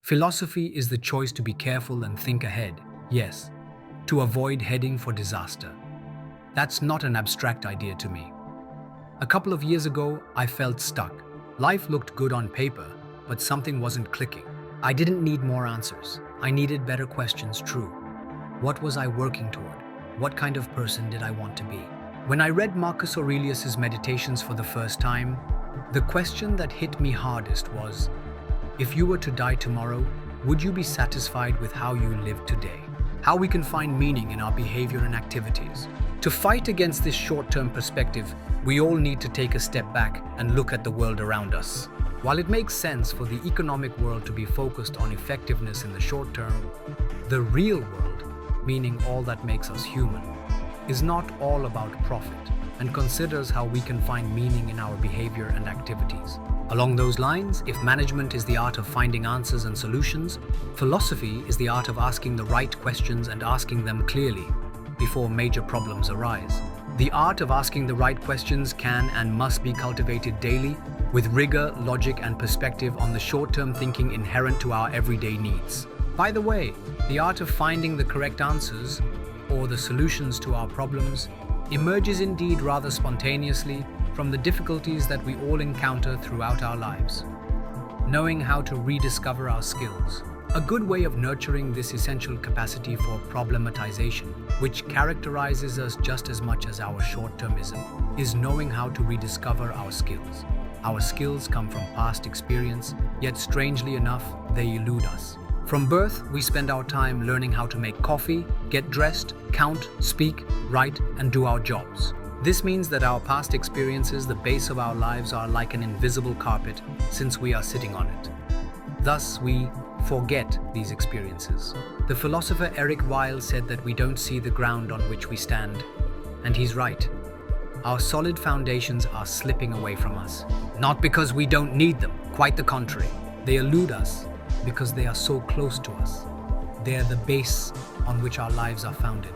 Philosophy is the choice to be careful and think ahead, yes, to avoid heading for disaster. That's not an abstract idea to me. A couple of years ago, I felt stuck. Life looked good on paper, but something wasn't clicking. I didn't need more answers. I needed better questions, true. What was I working toward? What kind of person did I want to be? When I read Marcus Aurelius's Meditations for the first time, the question that hit me hardest was, if you were to die tomorrow, would you be satisfied with how you lived today? How we can find meaning in our behavior and activities. To fight against this short-term perspective, we all need to take a step back and look at the world around us. While it makes sense for the economic world to be focused on effectiveness in the short term, the real world, meaning all that makes us human, is not all about profit and considers how we can find meaning in our behavior and activities. Along those lines, if management is the art of finding answers and solutions, philosophy is the art of asking the right questions and asking them clearly before major problems arise. The art of asking the right questions can and must be cultivated daily with rigor, logic, and perspective on the short-term thinking inherent to our everyday needs. By the way, the art of finding the correct answers or the solutions to our problems emerges indeed rather spontaneously from the difficulties that we all encounter throughout our lives. Knowing how to rediscover our skills. A good way of nurturing this essential capacity for problematization, which characterizes us just as much as our short-termism, is knowing how to rediscover our skills. Our skills come from past experience, yet strangely enough, they elude us. From birth, we spend our time learning how to make coffee, get dressed, count, speak, write, and do our jobs. This means that our past experiences, the base of our lives, are like an invisible carpet since we are sitting on it. Thus, we forget these experiences. The philosopher Eric Weil said that we don't see the ground on which we stand, and he's right. Our solid foundations are slipping away from us. Not because we don't need them, quite the contrary. They elude us because they are so close to us. They are the base on which our lives are founded,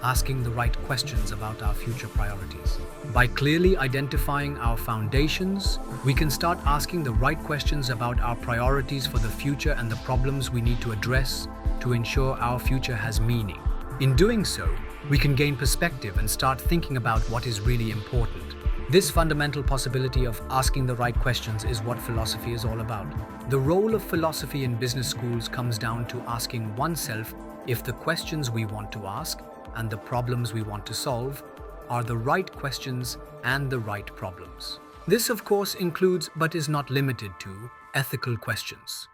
asking the right questions about our future priorities. By clearly identifying our foundations, we can start asking the right questions about our priorities for the future and the problems we need to address to ensure our future has meaning. In doing so, we can gain perspective and start thinking about what is really important. This fundamental possibility of asking the right questions is what philosophy is all about. The role of philosophy in business schools comes down to asking oneself if the questions we want to ask and the problems we want to solve are the right questions and the right problems. This, of course, includes but is not limited to ethical questions.